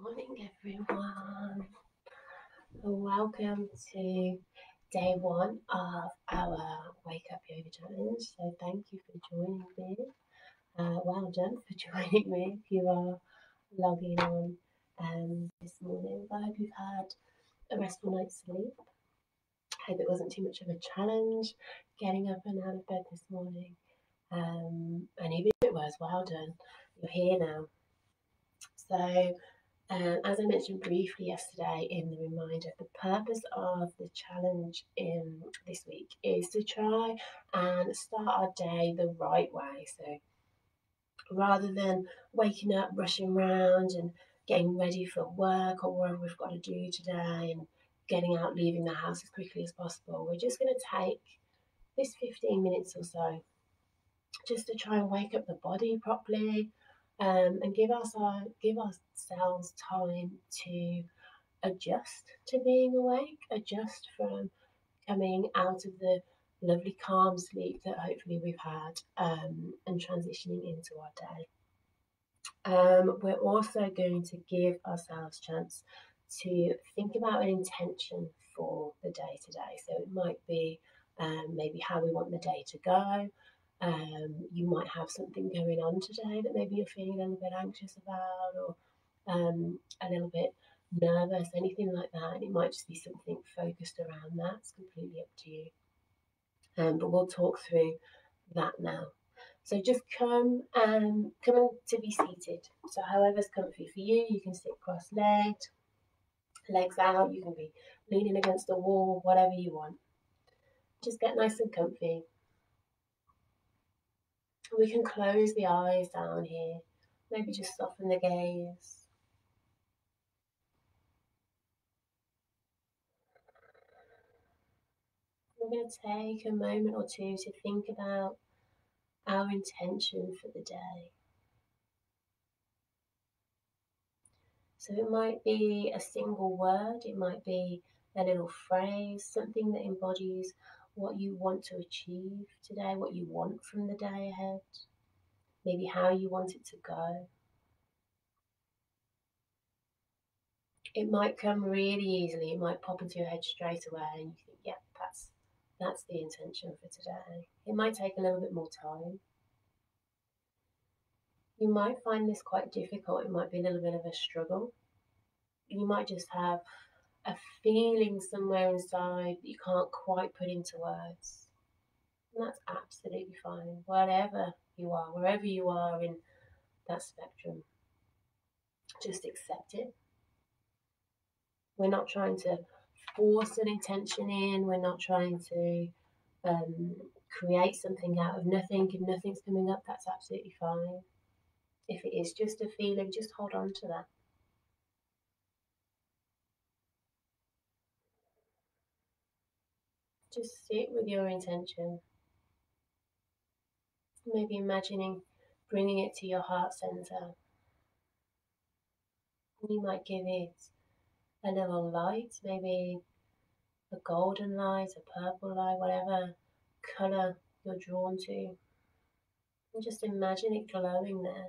Morning, everyone, and welcome to day one of our Wake Up Yoga Challenge. So, thank you for joining me. Well done for joining me if you are logging on this morning. I hope you've had a restful night's sleep. I hope it wasn't too much of a challenge getting up and out of bed this morning. And even if it was, well done. You're here now. So, as I mentioned briefly yesterday in the reminder, the purpose of the challenge in this week is to try and start our day the right way. So rather than waking up, rushing around and getting ready for work or whatever we've got to do today and getting out, leaving the house as quickly as possible, we're just going to take this 15 minutes or so just to try and wake up the body properly, and give ourselves time to adjust to being awake, adjust from coming out of the lovely calm sleep that hopefully we've had, and transitioning into our day. We're also going to give ourselves a chance to think about an intention for the day today. So it might be maybe how we want the day to go. You might have something going on today that maybe you're feeling a little bit anxious about, or a little bit nervous, anything like that. And it might just be something focused around that. It's completely up to you. But we'll talk through that now. So just come to be seated. So however's comfy for you, you can sit cross-legged, legs out. You can be leaning against the wall, whatever you want. Just get nice and comfy. We can close the eyes down here. Maybe just soften the gaze. We're going to take a moment or two to think about our intention for the day. So it might be a single word, it might be a little phrase, something that embodies what you want to achieve today, what you want from the day ahead, maybe how you want it to go. It might come really easily, it might pop into your head straight away and you think, yeah, that's the intention for today. It might take a little bit more time. You might find this quite difficult, it might be a little bit of a struggle. You might just have a feeling somewhere inside that you can't quite put into words. And that's absolutely fine, wherever you are, wherever you are in that spectrum. Just accept it. We're not trying to force an intention in, we're not trying to create something out of nothing. If nothing's coming up, that's absolutely fine. If it is just a feeling, just hold on to that. Just sit with your intention. Maybe imagining bringing it to your heart center. You might give it a little light, maybe a golden light, a purple light, whatever colour you're drawn to. And just imagine it glowing there.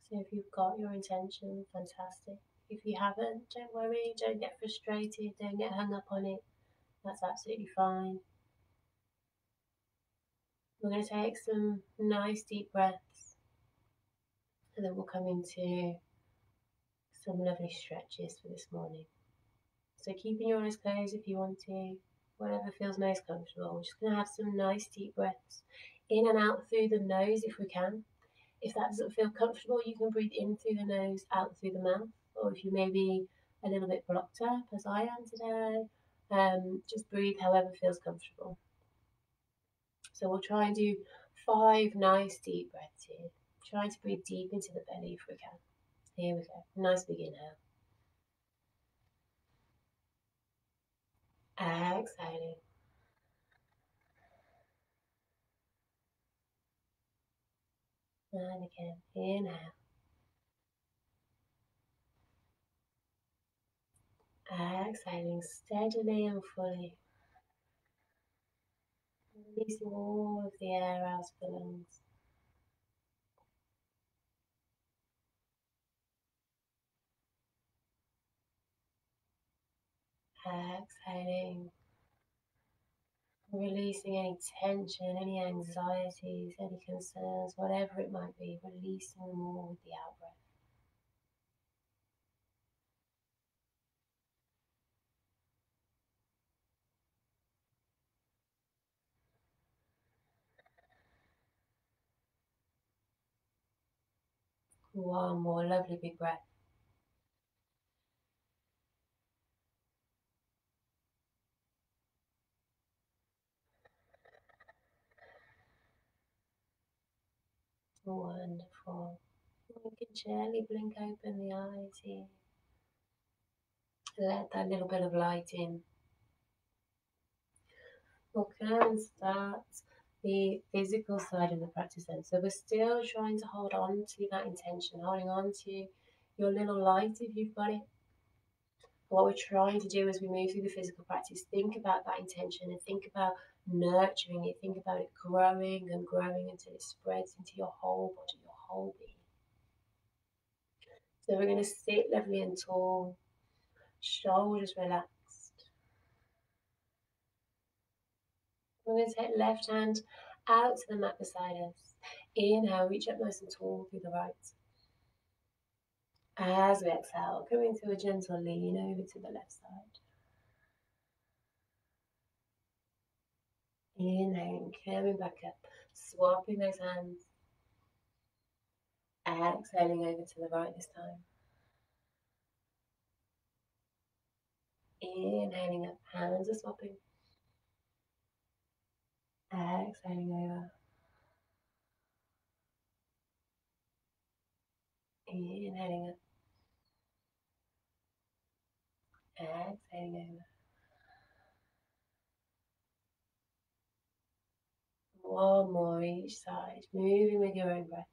So if you've got your intention, fantastic. If you haven't, don't worry, don't get frustrated, don't get hung up on it. That's absolutely fine. We're going to take some nice deep breaths, and then we'll come into some lovely stretches for this morning. So keeping your eyes closed if you want to, whatever feels most comfortable. We're just going to have some nice deep breaths in and out through the nose if we can. If that doesn't feel comfortable, you can breathe in through the nose, out through the mouth. Or if you may be a little bit blocked up, as I am today, just breathe however feels comfortable. So we'll try and do 5 nice deep breaths here. Try to breathe deep into the belly if we can. Here we go. Nice big inhale. Exhaling. And again, inhale. Exhaling steadily and fully. Releasing all of the air out of the lungs. Exhaling. Releasing any tension, any anxieties, any concerns, whatever it might be, releasing them all with the out breath. One more lovely big breath. Wonderful. You can gently blink open the eyes here. Let that little bit of light in. We'll can start the physical side of the practice then. So we're still trying to hold on to that intention, holding on to your little light if you've got it. What we're trying to do as we move through the physical practice, think about that intention and think about nurturing it. Think about it growing and growing until it spreads into your whole body, your whole being. So we're going to sit lovely and tall, shoulders relaxed. We're going to take left hand out to the mat beside us. Inhale, reach up nice and tall through the right. As we exhale, coming to a gentle lean over to the left side. Inhaling, coming back up, swapping those hands. Exhaling over to the right this time. Inhaling up, hands are swapping. Exhaling over. Inhaling up. Exhaling over. One more each side, moving with your own breath.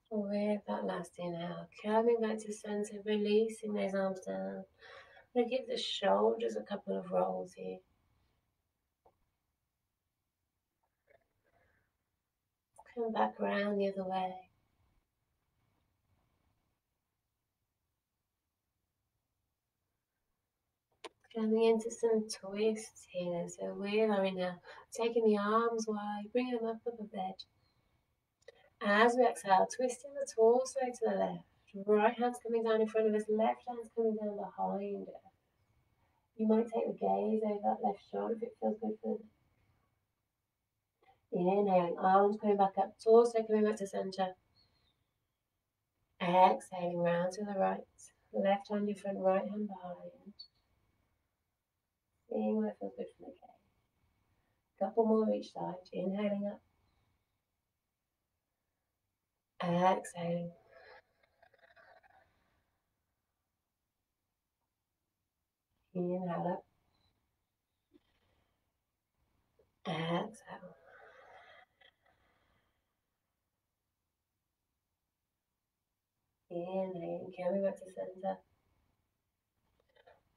With that last inhale, coming back to center, releasing those arms down. I'm going to give the shoulders a couple of rolls here. Come back around the other way. Coming into some twists here. So we are now taking the arms wide, bringing them up above the bed. As we exhale, twisting the torso to the left. Right hand's coming down in front of us, left hand's coming down behind us. You might take the gaze over that left shoulder if it feels good for you. Inhaling, arms coming back up, torso coming back to center. Exhaling round to the right. Left hand in front, right hand behind. Seeing where it feels good for the gaze. Couple more each side. Inhaling up. Exhaling. Inhale up. Exhale. Inhaling, coming back to center.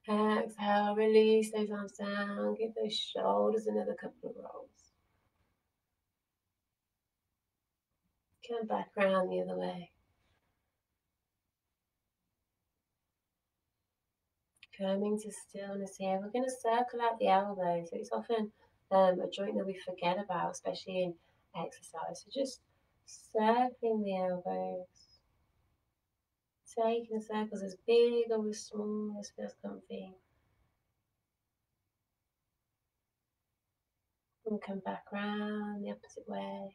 Exhale, release those arms down. Give those shoulders another couple of rolls. Come back round the other way. Coming to stillness here. We're going to circle out the elbows. So it's often a joint that we forget about, especially in exercise. So just circling the elbows. Taking circles as big or as small as feels comfy. And come back round the opposite way.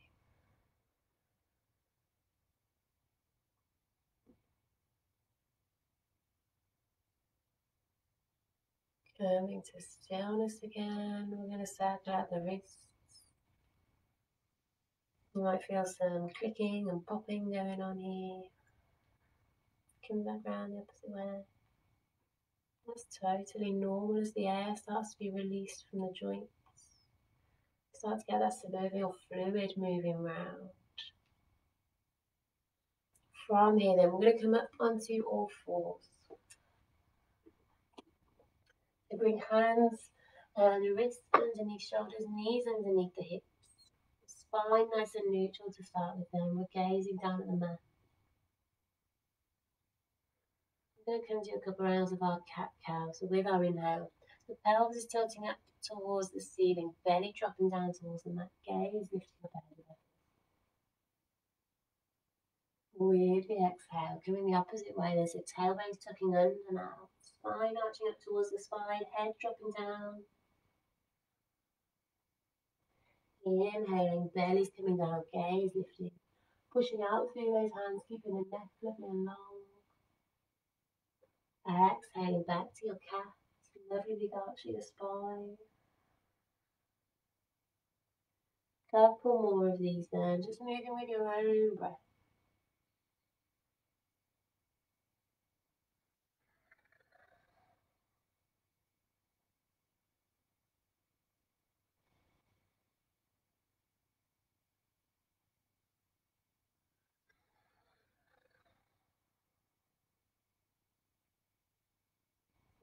Coming to stillness again. We're going to circle out the wrists. You might feel some clicking and popping going on here. Come back round the opposite way. That's totally normal as the air starts to be released from the joints. Start to get that synovial fluid moving round. From here then, we're going to come up onto all fours. So bring hands and wrists underneath shoulders, knees underneath the hips. Spine nice and neutral to start with then. We're gazing down at the mat. We're going to come to a couple rounds of our cat-cow. So with our inhale, the pelvis is tilting up towards the ceiling, belly dropping down towards the mat, gaze lifting up ahead of us. With the exhale, coming the opposite way, there's a tailbone tucking under now, spine arching up towards the spine, head dropping down. Inhaling, belly's coming down, gaze lifting, pushing out through those hands, keeping the neck lovely and long. Exhaling back to your cat, lovely big arch of your spine. Couple more of these then, just moving with your own breath.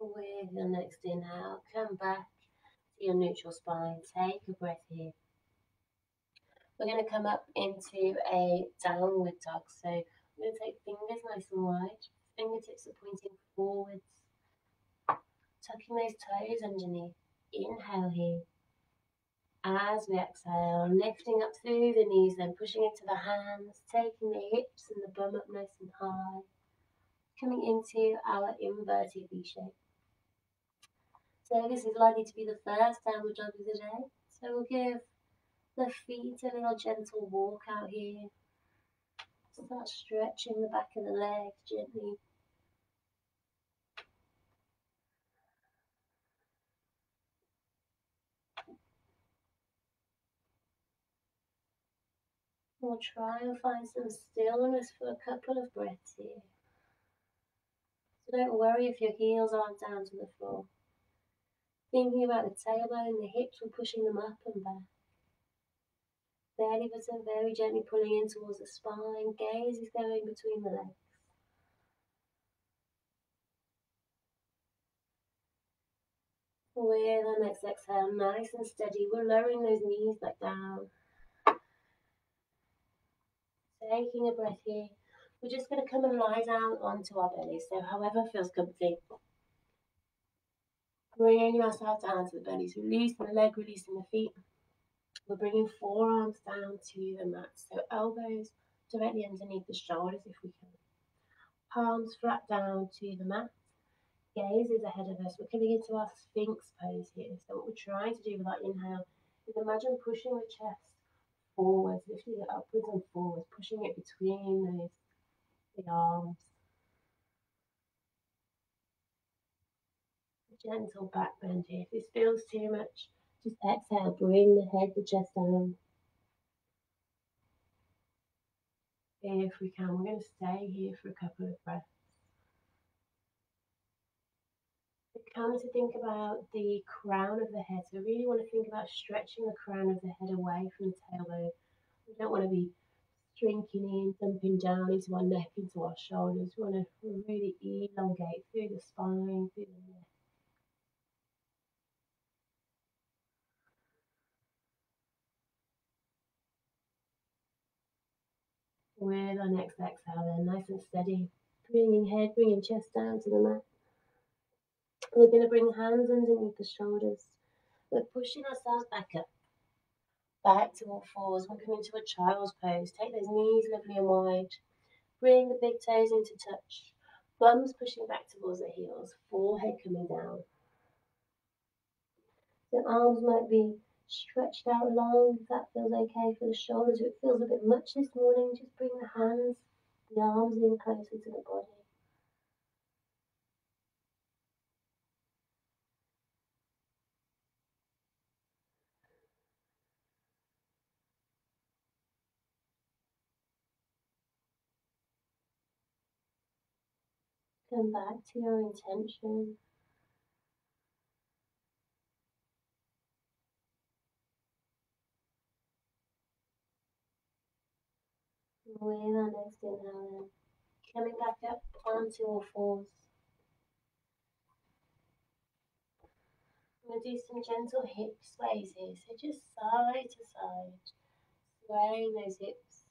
With your next inhale, come back to your neutral spine. Take a breath here. We're going to come up into a downward dog. So we're going to take fingers nice and wide. Fingertips are pointing forwards. Tucking those toes underneath. Inhale here. As we exhale, lifting up through the knees, then pushing into the hands, taking the hips and the bum up nice and high. Coming into our inverted V shape. So this is likely to be the first downward dog of the day. So we'll give the feet a little gentle walk out here. Start stretching the back of the legs gently. We'll try and find some stillness for a couple of breaths here. So don't worry if your heels aren't down to the floor. Thinking about the tailbone, the hips, we're pushing them up and back. Belly button very gently pulling in towards the spine. Gaze is going between the legs. With our next exhale, nice and steady, we're lowering those knees back down. Taking a breath here. We're just going to come and lie down onto our belly, so however feels comfy. Bringing ourselves down to the belly, so releasing the leg, releasing the feet. We're bringing forearms down to the mat, so elbows directly underneath the shoulders if we can. Palms flat down to the mat. Gaze is ahead of us. We're coming into our Sphinx pose here. So what we're trying to do with our inhale is imagine pushing the chest forwards, lifting it upwards and forwards, pushing it between the arms. Gentle back bend here. If this feels too much, just exhale, bring the head, the chest down. If we can, we're going to stay here for a couple of breaths. Come to think about the crown of the head. So really want to think about stretching the crown of the head away from the tailbone. We don't want to be shrinking in, dumping down into our neck, into our shoulders. We want to really elongate through the spine, through the neck. With our next exhale then, nice and steady. Bringing head, bringing chest down to the mat. We're going to bring hands underneath the shoulders. We're pushing ourselves back to all fours. We're coming to a child's pose. Take those knees lovely and wide. Bring the big toes into touch. Bums pushing back towards the heels. Forehead coming down. The arms might be stretched out long, if that feels okay for the shoulders. If it feels a bit much this morning, just bring the hands, the arms in closer to the body. Come back to your intention. With our next inhale, coming back up onto all fours. I'm going to do some gentle hip sways here, so just side to side, swaying those hips.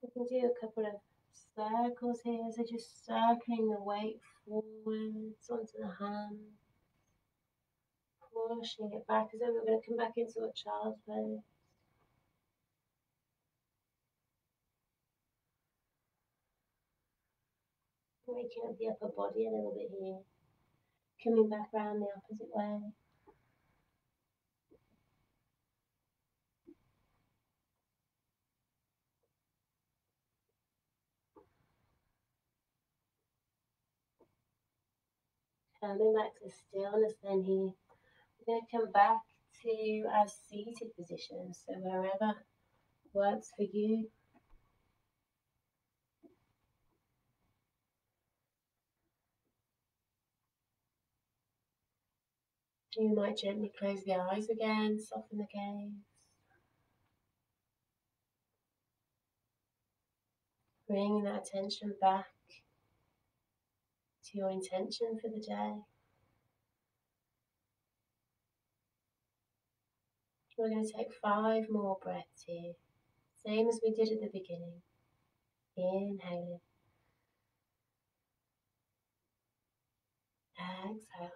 We can do a couple of circles here, so just circling the weight forwards onto the hand, pushing it back, as though we're going to come back into a child's pose. Waking up the upper body a little bit here, coming back around the opposite way. Coming back to stillness then here. We're going to come back to our seated position, so wherever works for you. You might gently close the eyes again, soften the gaze. Bringing that attention back to your intention for the day. We're going to take 5 more breaths here, same as we did at the beginning. Inhaling, exhale.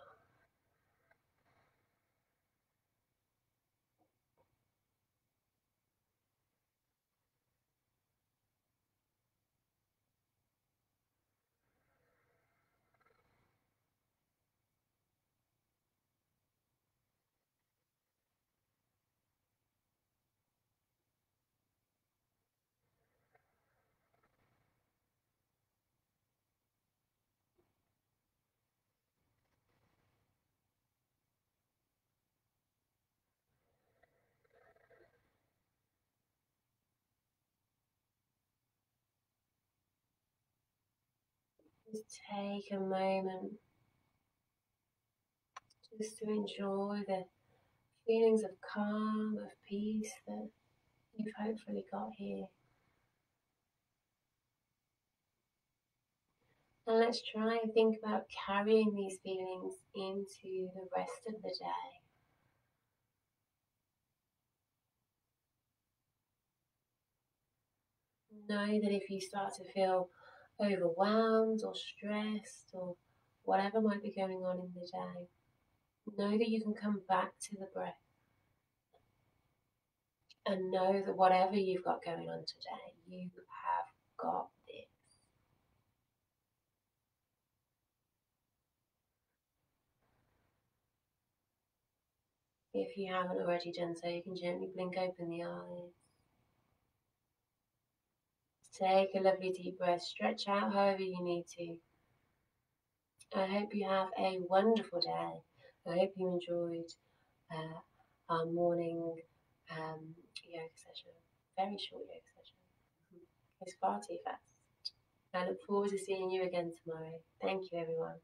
Just take a moment just to enjoy the feelings of calm, of peace that you've hopefully got here. And let's try and think about carrying these feelings into the rest of the day. Know that if you start to feel overwhelmed or stressed or whatever might be going on in the day, know that you can come back to the breath and know that whatever you've got going on today, you have got this. If you haven't already done so, you can gently blink open the eyes. Take a lovely deep breath, stretch out however you need to. I hope you have a wonderful day. I hope you enjoyed our morning yoga session. Very short yoga session. It's far too fast. I look forward to seeing you again tomorrow. Thank you, everyone.